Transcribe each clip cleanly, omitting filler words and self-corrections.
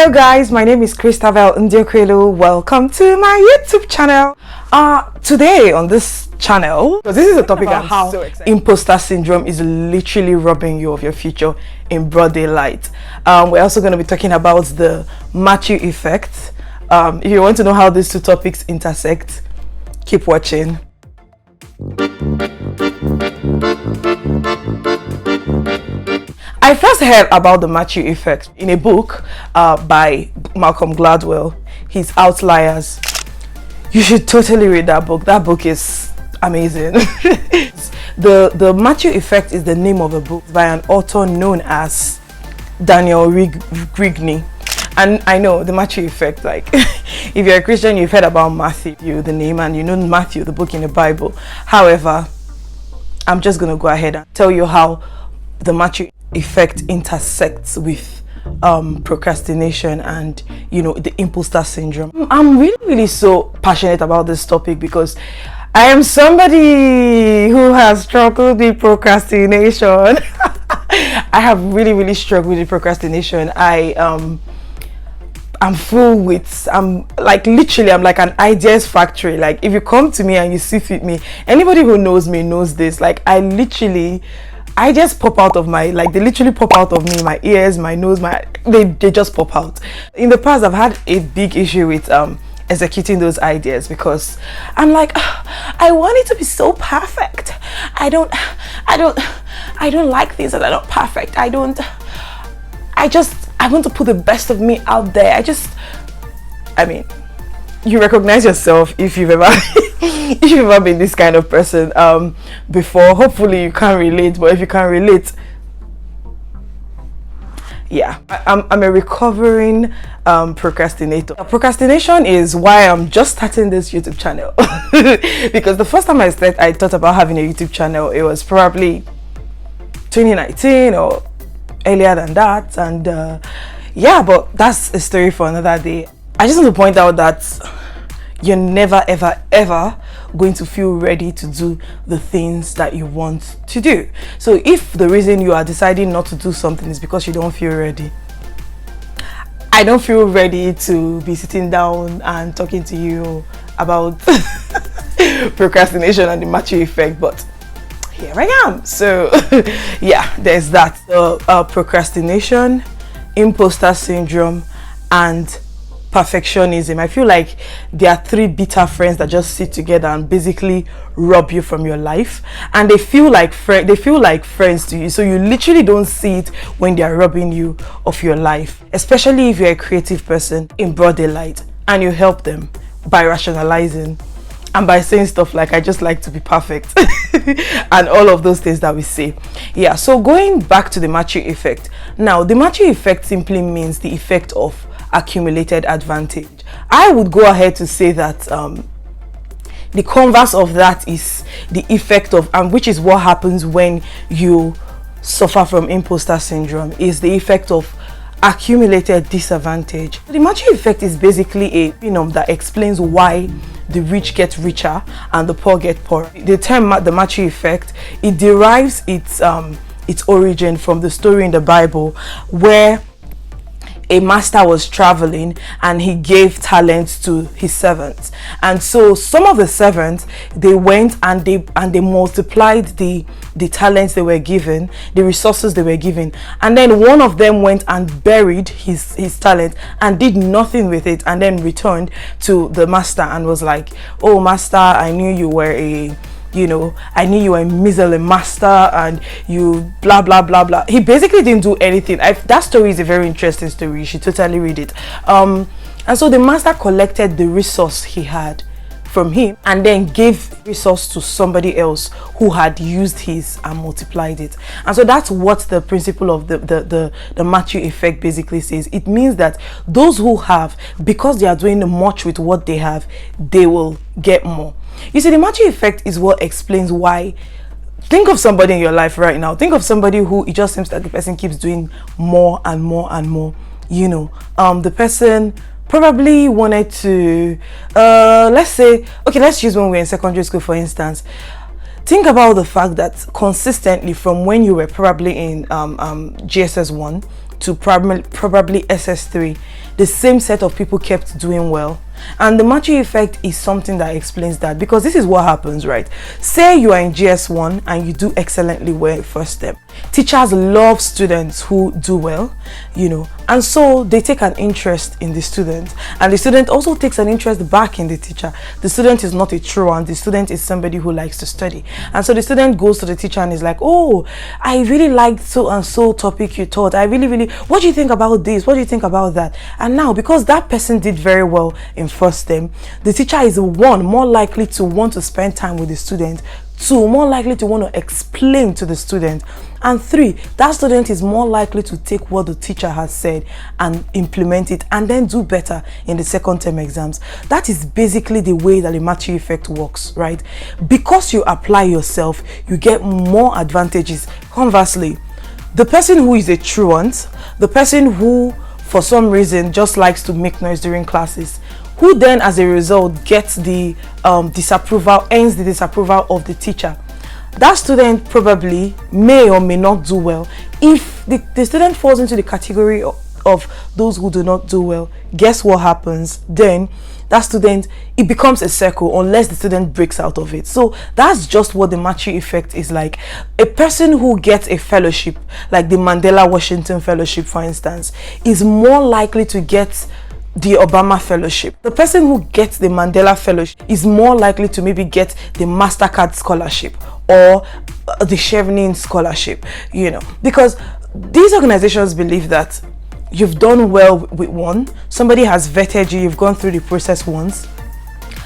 Hello guys, my name is Christabel Ndeokwelu. Welcome to my YouTube channel. Today on this channel, because this is a topic about how imposter syndrome is literally robbing you of your future in broad daylight. We're also going to be talking about the Matthew effect. If you want to know how these two topics intersect, keep watching. I first heard about the Matthew effect in a book by Malcolm Gladwell, his Outliers. You should totally read that book. That book is amazing. The Matthew effect is the name of a book by an author known as Daniel Rigney. And I know the Matthew effect, like if you're a Christian, you've heard about Matthew, the name, and you know Matthew, the book in the Bible. However, I'm just going to go ahead and tell you how the Matthew effect intersects with procrastination and, you know, the imposter syndrome. I'm really so passionate about this topic because I am somebody who has struggled with procrastination. I have really struggled with procrastination. I'm like an ideas factory. Like if you come to me and you sit with me, anybody who knows me knows this. Like I just pop out of my, like they literally pop out of me, my ears, my nose, they just pop out. In the past, I've had a big issue with executing those ideas because I'm like, I want it to be so perfect. I don't like things that are not perfect. I want to put the best of me out there. I mean, you recognize yourself if you've ever been this kind of person before. Hopefully you can't relate, but if you can't relate, yeah, I'm a recovering procrastinator. Procrastination is why I'm just starting this YouTube channel. Because the first time I thought about having a YouTube channel, it was probably 2019 or earlier than that, and yeah, but that's a story for another day. I just want to point out that you're never ever going to feel ready to do the things that you want to do. So if the reason you are deciding not to do something is because you don't feel ready, I don't feel ready to be sitting down and talking to you about procrastination and the Matthew effect, but here I am. So yeah, there's that. Procrastination, imposter syndrome, and perfectionism. I feel like there are three bitter friends that just sit together and basically rob you from your life, and they feel like friends to you, so you literally don't see it when they are robbing you of your life, especially if you're a creative person in broad daylight and you help them by rationalizing and by saying stuff like, I just like to be perfect and all of those things that we say. Yeah, so going back to the Matthew effect. Now, the Matthew effect simply means the effect of accumulated advantage. I would go ahead to say that the converse of that is the effect of, which is what happens when you suffer from imposter syndrome, is the effect of accumulated disadvantage. The Matthew effect is basically a phenomenon that explains why the rich get richer and the poor get poorer. The term the Matthew effect, it derives its origin from the story in the Bible where a master was traveling and he gave talents to his servants, and so some of the servants, they went and they multiplied the talents they were given, the resources they were given, and then one of them went and buried his talent and did nothing with it, and then returned to the master and was like, oh master, I knew you were a miserable master and you blah blah blah blah. He basically didn't do anything. That story is a very interesting story. You should totally read it. And so the master collected the resource he had from him and then gave resource to somebody else who had used his and multiplied it. And so that's what the principle of the Matthew effect basically says. It means that those who have, because they are doing much with what they have, they will get more. You see, the Matthew effect is what explains why. Think of somebody in your life right now. Think of somebody who it just seems that the person keeps doing more and more and more. You know, the person probably wanted to, let's use when we're in secondary school, for instance. Think about the fact that consistently from when you were probably in GSS 1 to probably SS3, the same set of people kept doing well. And the Matthew effect is something that explains that, because this is what happens, right? Say you are in GS1 and you do excellently well first step. Teachers love students who do well, and so they take an interest in the student, and the student also takes an interest back in the teacher. The student is not a truant, the student is somebody who likes to study, and so the student goes to the teacher and is like, oh, I really liked so and so topic you taught. I really, what do you think about this? What do you think about that? And now, because that person did very well in first term, the teacher is one, more likely to want to spend time with the student, two, more likely to want to explain to the student, and three, that student is more likely to take what the teacher has said and implement it and then do better in the second term exams. That is basically the way that the Matthew effect works, right? Because you apply yourself, you get more advantages. Conversely, the person who is a truant, the person who for some reason just likes to make noise during classes, who then as a result gets the disapproval, ends the disapproval of the teacher, that student probably may or may not do well. If the student falls into the category of those who do not do well, guess what happens? Then that student, it becomes a circle unless the student breaks out of it. So that's just what the Matthew effect is like. A person who gets a fellowship, like the Mandela Washington Fellowship, for instance, is more likely to get the Obama Fellowship. The person who gets the Mandela Fellowship is more likely to maybe get the MasterCard Scholarship or the Chevening Scholarship, because these organizations believe that you've done well with one, somebody has vetted you, you've gone through the process once,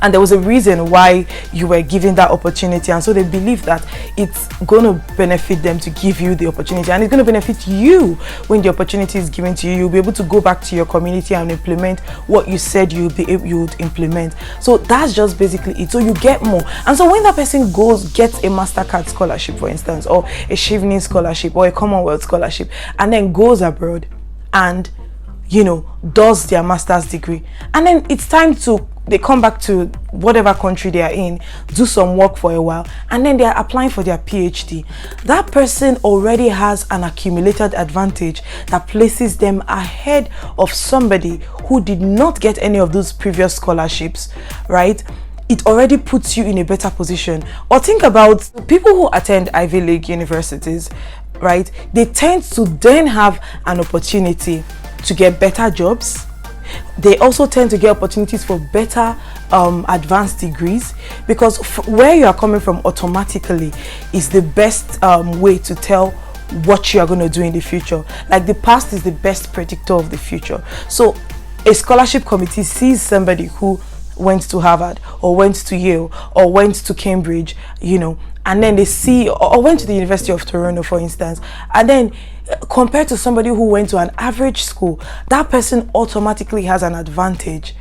and there was a reason why you were given that opportunity, and so they believe that it's going to benefit them to give you the opportunity, and it's going to benefit you when the opportunity is given to you. You'll be able to go back to your community and implement what you said you would implement. So that's just basically it. So you get more, and so when that person gets a MasterCard Scholarship, for instance, or a Chevening Scholarship or a Commonwealth Scholarship, and then goes abroad and does their master's degree, and then it's time they come back to whatever country they are in, do some work for a while, and then they are applying for their PhD. That person already has an accumulated advantage that places them ahead of somebody who did not get any of those previous scholarships, right? It already puts you in a better position. Or think about people who attend Ivy League universities, right? They tend to then have an opportunity to get better jobs. They also tend to get opportunities for better advanced degrees, because where you are coming from automatically is the best way to tell what you are going to do in the future. Like, the past is the best predictor of the future. So a scholarship committee sees somebody who went to Harvard or went to Yale or went to Cambridge, and then they see, or went to the University of Toronto, for instance, and then compared to somebody who went to an average school, that person automatically has an advantage.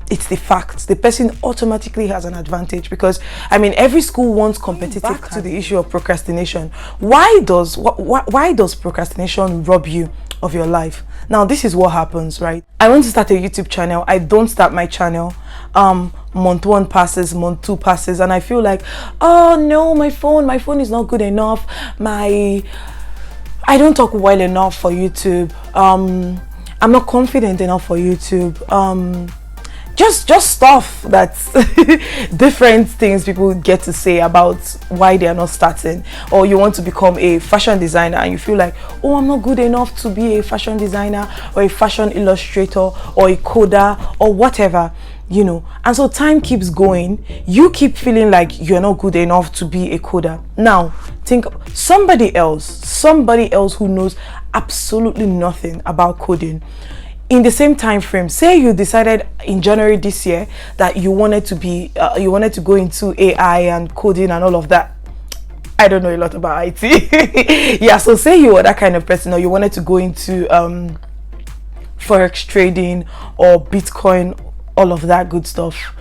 It's the fact. The person automatically has an advantage, because every school wants competitive. Back to the issue of procrastination. Why does procrastination rob you of your life? Now, this is what happens, right? I want to start a YouTube channel. I don't start my channel. Month 1 passes, month 2 passes, and I feel like, oh no, my phone is not good enough. I don't talk well enough for YouTube. I'm not confident enough for YouTube. Just stuff that's different things people get to say about why they are not starting. Or you want to become a fashion designer and you feel like, oh, I'm not good enough to be a fashion designer or a fashion illustrator or a coder or whatever, and so time keeps going. You keep feeling like you're not good enough to be a coder. Now think somebody else who knows absolutely nothing about coding, in the same time frame. Say you decided in January this year that you wanted to go into AI and coding and all of that. I don't know a lot about IT. Yeah, so say you were that kind of person, or you wanted to go into forex trading or Bitcoin, all of that good stuff.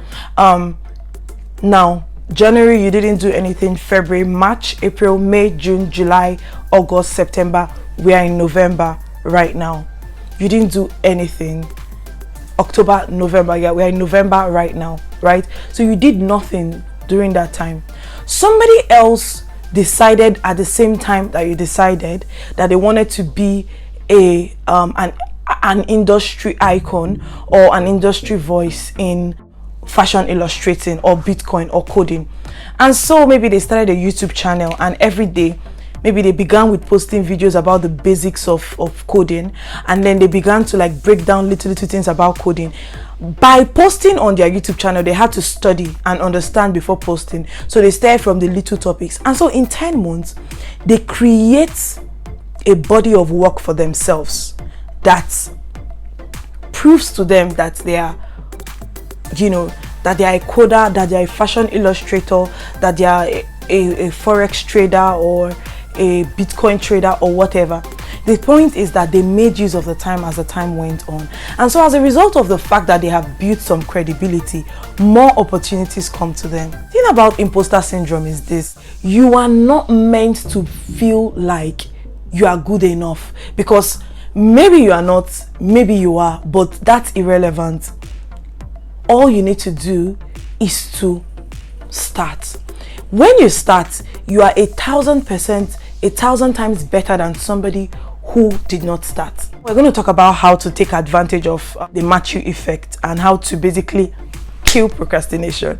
Now, January you didn't do anything. February, March, April, May, June, July, August, September. We are in November right now. You didn't do anything. October, November, yeah, we are in November right now, right? So you did nothing during that time. Somebody else decided at the same time that you decided that they wanted to be an industry icon or an industry voice in fashion illustrating or Bitcoin or coding. And so maybe they started a YouTube channel, and every day maybe they began with posting videos about the basics of coding, and then they began to like break down little things about coding. By posting on their YouTube channel, they had to study and understand before posting. So they started from the little topics. And so in 10 months, they create a body of work for themselves that proves to them that they are, that they are a coder, that they are a fashion illustrator, that they are a forex trader or a Bitcoin trader or whatever. The point is that they made use of the time as the time went on. And so as a result of the fact that they have built some credibility, more opportunities come to them. The thing about imposter syndrome is this: you are not meant to feel like you are good enough, because maybe you are not, maybe you are, but that's irrelevant. All you need to do is to start. When you start, you are 1,000%, 1,000 times better than somebody who did not start. We're going to talk about how to take advantage of the Matthew effect and how to basically kill procrastination.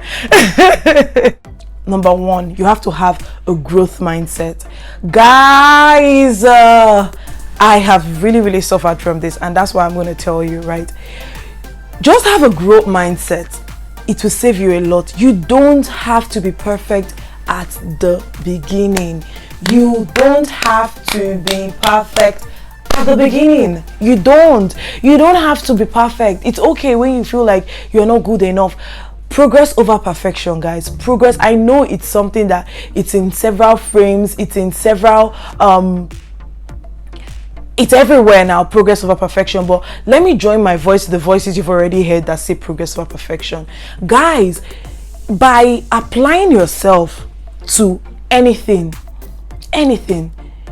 Number one, you have to have a growth mindset. Guys, I have really suffered from this, and that's why I'm going to tell you, right? Just have a growth mindset. It will save you a lot. You don't have to be perfect at the beginning. You don't have to be perfect at the beginning. You don't have to be perfect. It's okay when you feel like you're not good enough. Progress over perfection, guys. Progress. I know it's something that it's in several frames, it's in several it's everywhere now, progress over perfection. But let me join my voice to the voices you've already heard that say progress over perfection. Guys, by applying yourself to anything,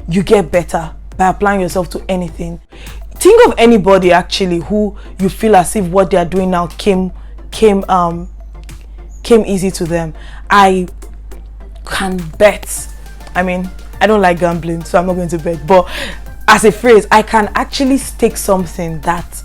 you get better. By applying yourself to anything. Think of anybody actually who you feel as if what they are doing now came easy to them. I can bet, I mean, I don't like gambling, so I'm not going to bet, but as a phrase, I can actually stake something that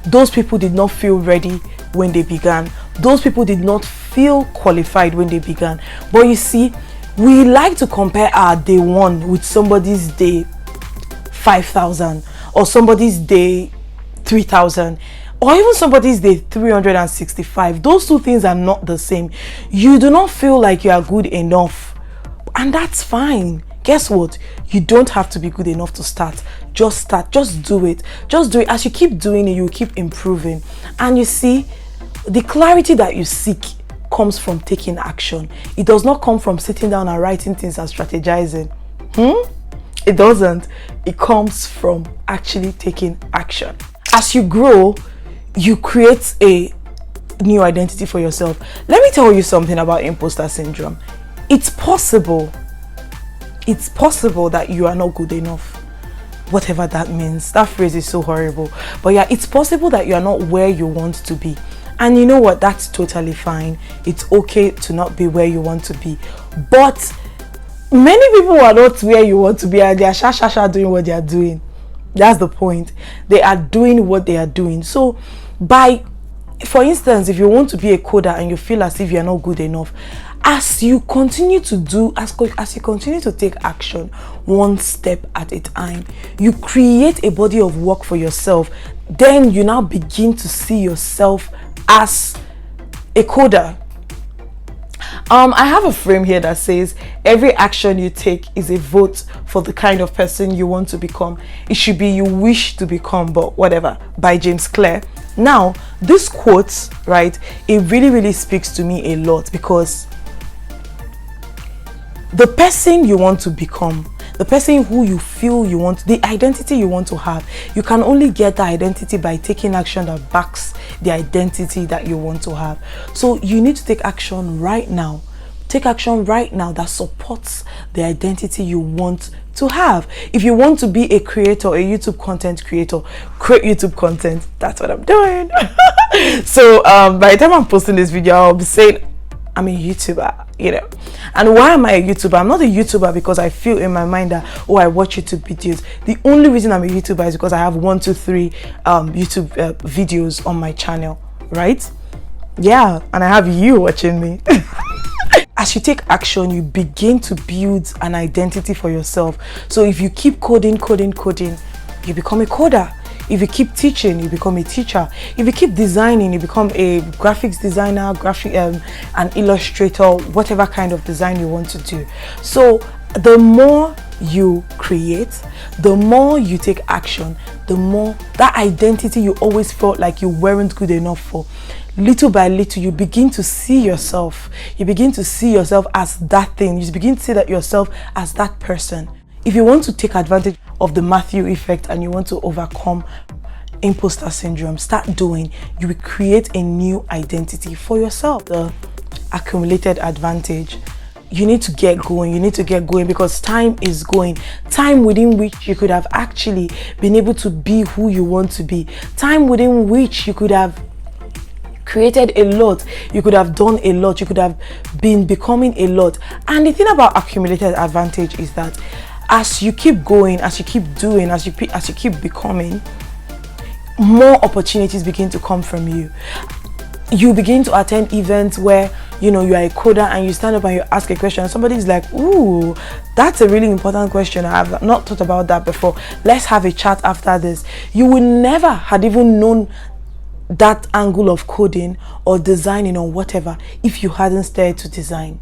those people did not feel ready when they began. Those people did not feel qualified when they began. But you see, we like to compare our day 1 with somebody's day 5,000 or somebody's day 3,000 or even somebody's day 365. Those two things are not the same. You do not feel like you are good enough, and that's fine. Guess what? You don't have to be good enough to start. Just start. Just do it. Just do it. As you keep doing it, you keep improving. And you see, the clarity that you seek comes from taking action. It does not come from sitting down and writing things and strategizing. It doesn't. It comes from actually taking action. As you grow, you create a new identity for yourself. Let me tell you something about imposter syndrome. It's possible that you are not good enough, whatever that means. That phrase is so horrible, but yeah, it's possible that you are not where you want to be. And you know what? That's totally fine. It's okay to not be where you want to be. But many people are not where you want to be, and they are doing what they are doing. That's the point. They are doing what they are doing. So for instance, if you want to be a coder and you feel as if you're not good enough, as you continue to take action one step at a time, you create a body of work for yourself. Then you now begin to see yourself as a coder. I have a frame here that says every action you take is a vote for the kind of person you want to become. It should be you wish to become, but whatever, by James Clear. Now, this quote, right, it really speaks to me a lot, because the person you want to become, the person who you feel you want, the identity you want to have, you can only get the identity by taking action that backs the identity that you want to have. So you need to take action right now. Take action right now that supports the identity you want to have. If you want to be a creator, a YouTube content creator, create YouTube content. That's what I'm doing. So by the time I'm posting this video, I'll be saying I'm a YouTuber, you know. And why am I a YouTuber? I'm not a YouTuber because I feel in my mind that, oh, I watch YouTube videos. The only reason I'm a YouTuber is because I have 1, 2, 3 YouTube videos on my channel, right? Yeah, and I have you watching me. As you take action, you begin to build an identity for yourself. So if you keep coding, you become a coder. If you keep teaching, you become a teacher. If you keep designing, you become a graphics designer, an illustrator, whatever kind of design you want to do. So the more you create, the more you take action, the more that identity you always felt like you weren't good enough for, little by little, you begin to see yourself. You begin to see yourself as that thing. You begin to see that yourself as that person. If you want to take advantage of the Matthew effect and you want to overcome imposter syndrome, start doing. You will create a new identity for yourself. The accumulated advantage. You need to get going. You need to get going because time is going. Time within which you could have actually been able to be who you want to be. Time within which you could have created a lot, you could have done a lot, you could have been becoming a lot. And the thing about accumulated advantage is that as you keep going, as you keep doing, as you keep becoming, more opportunities begin to come from you. You begin to attend events where, you know, you are a coder and you stand up and you ask a question and somebody is like, ooh, that's a really important question. I have not thought about that before. Let's have a chat after this. You would never had even known that angle of coding or designing or whatever if you hadn't started to design.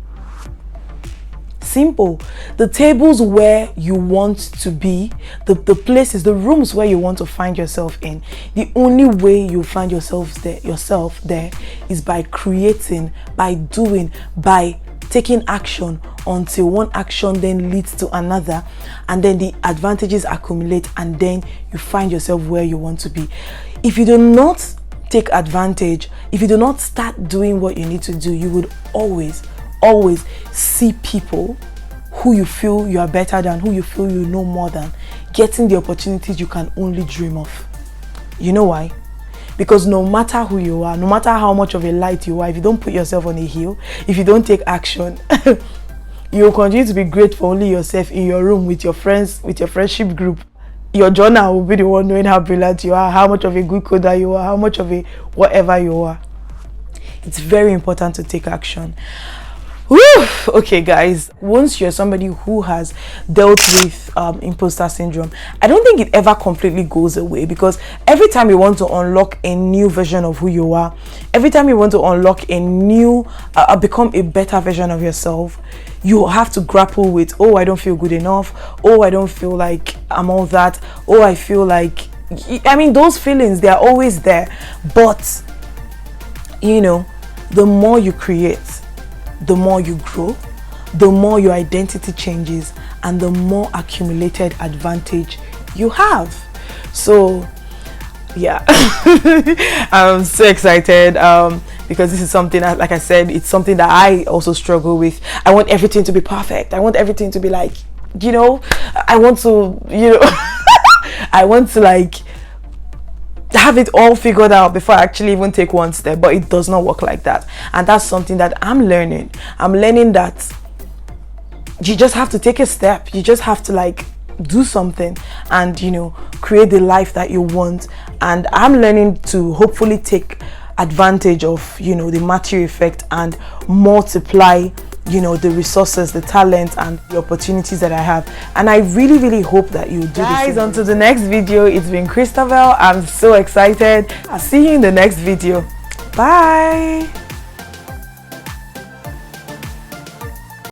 Simple. The tables where you want to be, the places, the rooms where you want to find yourself in, the only way you find yourself there is by creating, by doing, by taking action until one action then leads to another, and then the advantages accumulate, and then you find yourself where you want to be. If you do not take advantage, if you do not start doing what you need to do, you would always see people who you feel you are better than, who you feel you know more than, getting the opportunities you can only dream of. You know why? Because no matter who you are, no matter how much of a light you are, if you don't put yourself on a hill, if you don't take action, you will continue to be great for only yourself in your room with your friends, with your friendship group. Your journal will be the one knowing how brilliant you are, how much of a good coder you are, how much of a whatever you are. It's very important to take action. Woo! Okay, guys, once you're somebody who has dealt with imposter syndrome, I don't think it ever completely goes away, because every time you want to unlock a new version of who you are, every time you want to unlock a new, become a better version of yourself, you have to grapple with, oh, I don't feel good enough, oh, I don't feel like I'm all that, oh, I feel like, I mean, those feelings, they're always there. But, you know, the more you create, the more you grow, the more your identity changes, and the more accumulated advantage you have. So yeah, I'm so excited because this is something that, like I said, it's something that I also struggle with. I want everything to be perfect. I want everything to be like, you know, I want to, you know, I want to like have it all figured out before I actually even take one step, but it does not work like that. And that's something that I'm learning. I'm learning that you just have to take a step. You just have to like do something and, you know, create the life that you want. And I'm learning to hopefully take advantage of, you know, the Matthew effect and multiply, you know, the resources, the talent, and the opportunities that I have. And I really hope that you do this. Guys, until the next video, it's been Christabel. I'm so excited. I'll see you in the next video. Bye.